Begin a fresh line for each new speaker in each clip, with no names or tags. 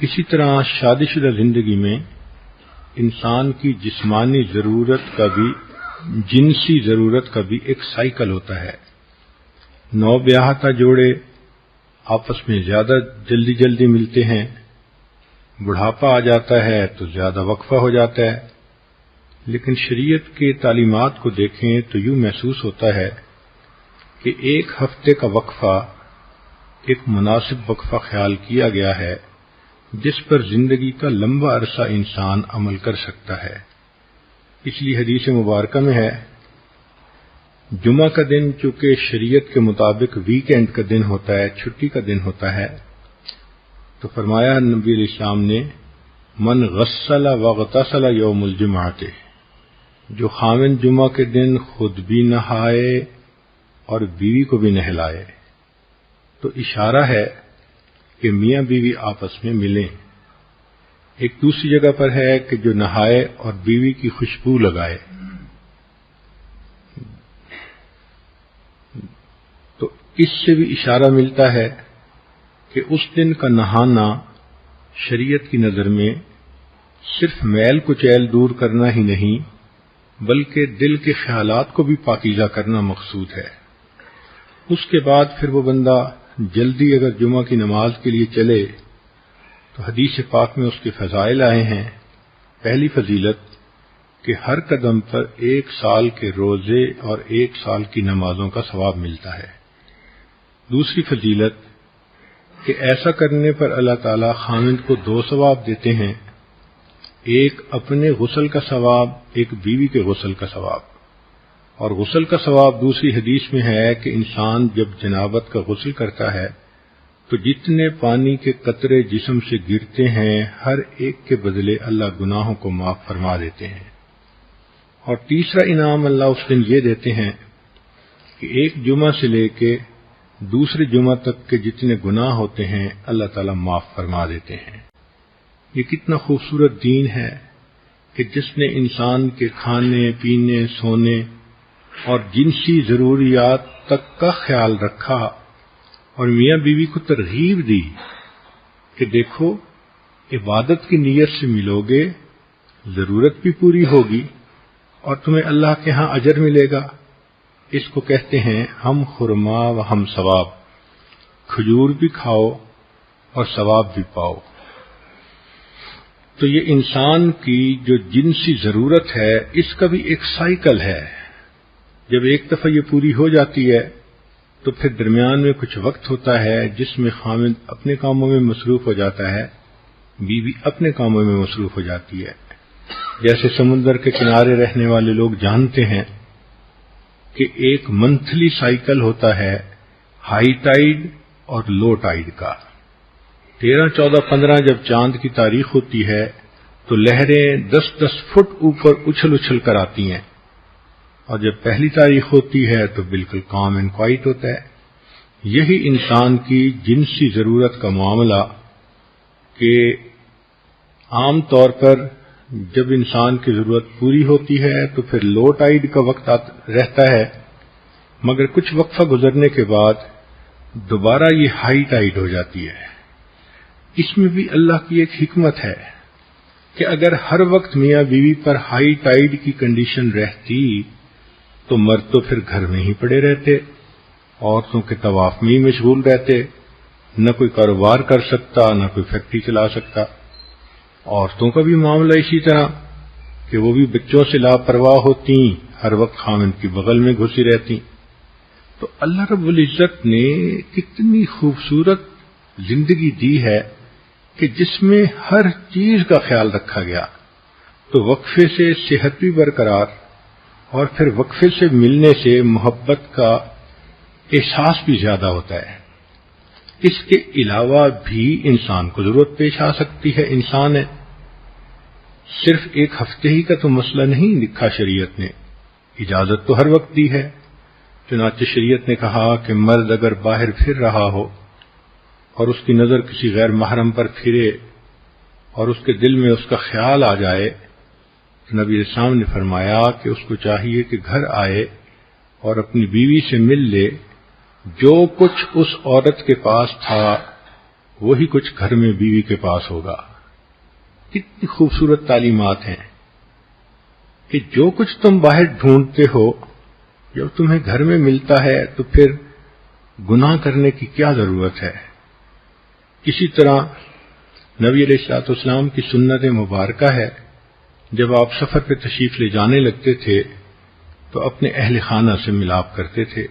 اسی طرح شادی شدہ زندگی میں انسان کی جسمانی ضرورت کا بھی جنسی ضرورت کا بھی ایک سائیکل ہوتا ہے۔ نو بیاہتا جوڑے آپس میں زیادہ جلدی ملتے ہیں، بڑھاپا آ جاتا ہے تو زیادہ وقفہ ہو جاتا ہے، لیکن شریعت کے تعلیمات کو دیکھیں تو یوں محسوس ہوتا ہے کہ ایک ہفتے کا وقفہ ایک مناسب وقفہ خیال کیا گیا ہے جس پر زندگی کا لمبا عرصہ انسان عمل کر سکتا ہے۔ اس لیے حدیث مبارکہ میں ہے، جمعہ کا دن چونکہ شریعت کے مطابق ویکینڈ کا دن ہوتا ہے، چھٹی کا دن ہوتا ہے، تو فرمایا نبی علیہ السلام نے من غسل واغتسل یوم الجمعۃ، جو خاوند جمعہ کے دن خود بھی نہائے اور بیوی کو بھی نہلائے، تو اشارہ ہے کہ میاں بیوی آپس میں ملیں۔ ایک دوسری جگہ پر ہے کہ جو نہائے اور بیوی کی خوشبو لگائے۔ تو اس سے بھی اشارہ ملتا ہے کہ اس دن کا نہانا شریعت کی نظر میں صرف میل کچیل دور کرنا ہی نہیں بلکہ دل کے خیالات کو بھی پاکیزہ کرنا مقصود ہے۔ اس کے بعد پھر وہ بندہ جلدی اگر جمعہ کی نماز کے لیے چلے تو حدیث پاک میں اس کے فضائل آئے ہیں۔ پہلی فضیلت کہ ہر قدم پر 1 سال کے روزے اور 1 سال کی نمازوں کا ثواب ملتا ہے۔ دوسری فضیلت کہ ایسا کرنے پر اللہ تعالی خاوند کو 2 ثواب دیتے ہیں، ایک اپنے غسل کا ثواب، ایک بیوی کے غسل کا ثواب۔ اور غسل کا ثواب دوسری حدیث میں ہے کہ انسان جب جنابت کا غسل کرتا ہے تو جتنے پانی کے قطرے جسم سے گرتے ہیں ہر ایک کے بدلے اللہ گناہوں کو معاف فرما دیتے ہیں۔ اور تیسرا انعام اللہ اس دن یہ دیتے ہیں کہ ایک جمعہ سے لے کے دوسرے جمعہ تک کے جتنے گناہ ہوتے ہیں اللہ تعالیٰ معاف فرما دیتے ہیں۔ یہ کتنا خوبصورت دین ہے کہ جس نے انسان کے کھانے پینے سونے اور جنسی ضروریات تک کا خیال رکھا اور میاں بیوی کو ترغیب دی کہ دیکھو عبادت کی نیت سے ملو گے، ضرورت بھی پوری ہوگی اور تمہیں اللہ کے ہاں اجر ملے گا۔ اس کو کہتے ہیں ہم خرما و ہم ثواب، کھجور بھی کھاؤ اور ثواب بھی پاؤ۔ تو یہ انسان کی جو جنسی ضرورت ہے اس کا بھی ایک سائیکل ہے۔ جب ایک دفعہ یہ پوری ہو جاتی ہے تو پھر درمیان میں کچھ وقت ہوتا ہے جس میں خاوند اپنے کاموں میں مصروف ہو جاتا ہے، بیوی اپنے کاموں میں مصروف ہو جاتی ہے۔ جیسے سمندر کے کنارے رہنے والے لوگ جانتے ہیں کہ ایک منتھلی سائیکل ہوتا ہے ہائی ٹائیڈ اور لو ٹائیڈ کا۔ 13، 14، 15 جب چاند کی تاریخ ہوتی ہے تو لہریں 10-10 فٹ اوپر اچھل کر آتی ہیں، اور جب پہلی تاریخ ہوتی ہے تو بالکل کام اینڈ کوائٹ ہوتا ہے۔ یہی انسان کی جنسی ضرورت کا معاملہ کہ عام طور پر جب انسان کی ضرورت پوری ہوتی ہے تو پھر لو ٹائیڈ کا وقت رہتا ہے، مگر کچھ وقفہ گزرنے کے بعد دوبارہ یہ ہائی ٹائیڈ ہو جاتی ہے۔ اس میں بھی اللہ کی ایک حکمت ہے کہ اگر ہر وقت میاں بیوی پر ہائی ٹائیڈ کی کنڈیشن رہتی تو مرد تو پھر گھر میں ہی پڑے رہتے، عورتوں کے طواف میں ہی مشغول رہتے، نہ کوئی کاروبار کر سکتا نہ کوئی فیکٹری چلا سکتا۔ عورتوں کا بھی معاملہ اسی طرح کہ وہ بھی بچوں سے لاپرواہ ہوتی، ہر وقت خاوند کی بغل میں گھسی رہتی۔ تو اللہ رب العزت نے کتنی خوبصورت زندگی دی ہے کہ جس میں ہر چیز کا خیال رکھا گیا۔ تو وقفے سے صحت بھی برقرار اور پھر وقفے سے ملنے سے محبت کا احساس بھی زیادہ ہوتا ہے۔ اس کے علاوہ بھی انسان کو ضرورت پیش آ سکتی ہے، انسان ہے، صرف ایک ہفتے ہی کا تو مسئلہ نہیں لکھا شریعت نے، اجازت تو ہر وقت دی ہے۔ چنانچہ شریعت نے کہا کہ مرد اگر باہر پھر رہا ہو اور اس کی نظر کسی غیر محرم پر پھرے اور اس کے دل میں اس کا خیال آ جائے، نبی اسلام نے فرمایا کہ اس کو چاہیے کہ گھر آئے اور اپنی بیوی سے مل لے، جو کچھ اس عورت کے پاس تھا وہی کچھ گھر میں بیوی کے پاس ہوگا۔ کتنی خوبصورت تعلیمات ہیں کہ جو کچھ تم باہر ڈھونڈتے ہو جب تمہیں گھر میں ملتا ہے تو پھر گناہ کرنے کی کیا ضرورت ہے۔ اسی طرح نبی علیہ الصلوۃ والسلام کی سنت مبارکہ ہے، جب آپ سفر پہ تشریف لے جانے لگتے تھے تو اپنے اہل خانہ سے ملاپ کرتے تھے۔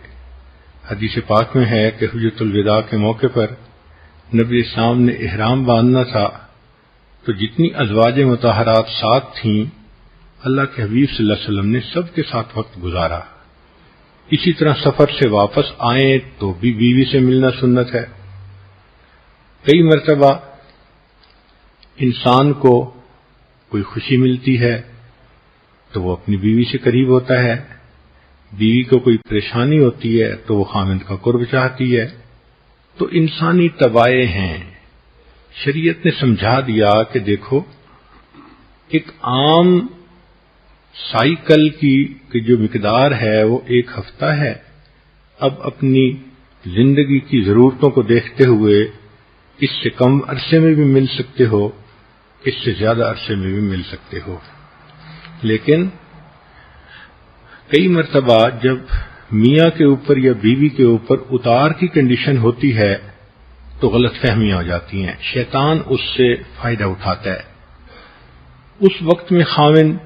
حدیث پاک میں ہے کہ حجۃ الوداع کے موقع پر نبی اسلام نے احرام باندھنا تھا تو جتنی ازواج مطہرات ساتھ تھیں اللہ کے حبیب صلی اللہ علیہ وسلم نے سب کے ساتھ وقت گزارا۔ اسی طرح سفر سے واپس آئیں تو بھی بیوی سے ملنا سنت ہے۔ کئی مرتبہ انسان کو کوئی خوشی ملتی ہے تو وہ اپنی بیوی سے قریب ہوتا ہے، بیوی کو کوئی پریشانی ہوتی ہے تو وہ خاوند کا قرب چاہتی ہے۔ تو انسانی طبائع ہیں۔ شریعت نے سمجھا دیا کہ دیکھو ایک عام سائیکل کی جو مقدار ہے وہ 1 ہفتہ ہے، اب اپنی زندگی کی ضرورتوں کو دیکھتے ہوئے اس سے کم عرصے میں بھی مل سکتے ہو، اس سے زیادہ عرصے میں بھی مل سکتے ہو۔ لیکن کئی مرتبہ جب میاں کے اوپر یا بیوی کے اوپر اتار کی کنڈیشن ہوتی ہے تو غلط فہمیاں ہو جاتی ہیں، شیطان اس سے فائدہ اٹھاتا ہے۔ اس وقت میں خاوند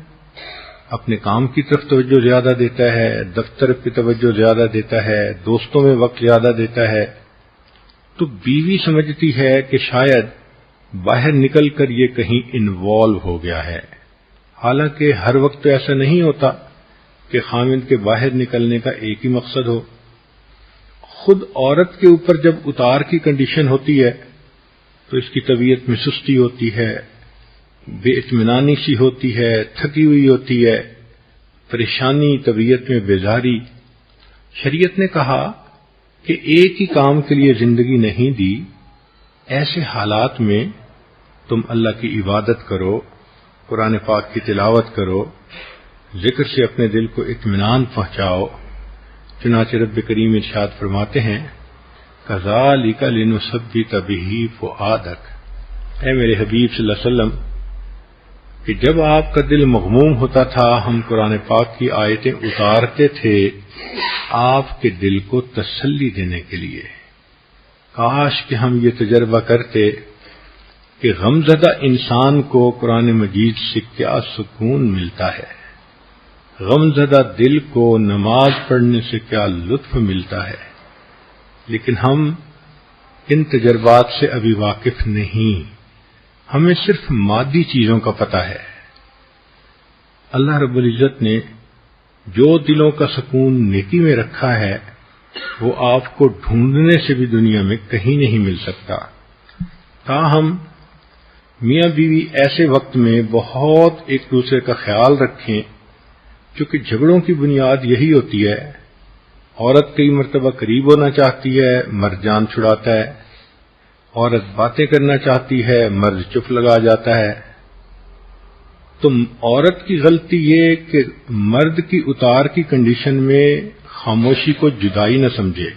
اپنے کام کی طرف توجہ زیادہ دیتا ہے، دفتر پہ توجہ زیادہ دیتا ہے، دوستوں میں وقت زیادہ دیتا ہے، تو بیوی سمجھتی ہے کہ شاید باہر نکل کر یہ کہیں انوالو ہو گیا ہے۔ حالانکہ ہر وقت تو ایسا نہیں ہوتا کہ خاوند کے باہر نکلنے کا ایک ہی مقصد ہو۔ خود عورت کے اوپر جب اتار کی کنڈیشن ہوتی ہے تو اس کی طبیعت میں سستی ہوتی ہے، بے اطمینانی سی ہوتی ہے، تھکی ہوئی ہوتی ہے، پریشانی، طبیعت میں بیزاری۔ شریعت نے کہا کہ ایک ہی کام کے لیے زندگی نہیں دی، ایسے حالات میں تم اللہ کی عبادت کرو، قرآن پاک کی تلاوت کرو، ذکر سے اپنے دل کو اطمینان پہنچاؤ۔ چنانچہ رب کریم ارشاد فرماتے ہیں کذالک لنثبت بہ فؤادک، اے میرے حبیب صلی اللہ علیہ وسلم کہ جب آپ کا دل مغموم ہوتا تھا ہم قرآن پاک کی آیتیں اتارتے تھے آپ کے دل کو تسلی دینے کے لیے۔ کاش کہ ہم یہ تجربہ کرتے کہ غمزدہ انسان کو قرآن مجید سے کیا سکون ملتا ہے، غمزدہ دل کو نماز پڑھنے سے کیا لطف ملتا ہے، لیکن ہم ان تجربات سے ابھی واقف نہیں، ہمیں صرف مادی چیزوں کا پتہ ہے۔ اللہ رب العزت نے جو دلوں کا سکون نیکی میں رکھا ہے وہ آپ کو ڈھونڈنے سے بھی دنیا میں کہیں نہیں مل سکتا۔ تاہم میاں بیوی ایسے وقت میں بہت ایک دوسرے کا خیال رکھیں، کیونکہ جھگڑوں کی بنیاد یہی ہوتی ہے۔ عورت کئی مرتبہ قریب ہونا چاہتی ہے، مرد جان چھڑاتا ہے، عورت باتیں کرنا چاہتی ہے، مرد چپ لگا جاتا ہے۔ تو عورت کی غلطی یہ کہ مرد کی اتار کی کنڈیشن میں خاموشی کو جدائی نہ سمجھے،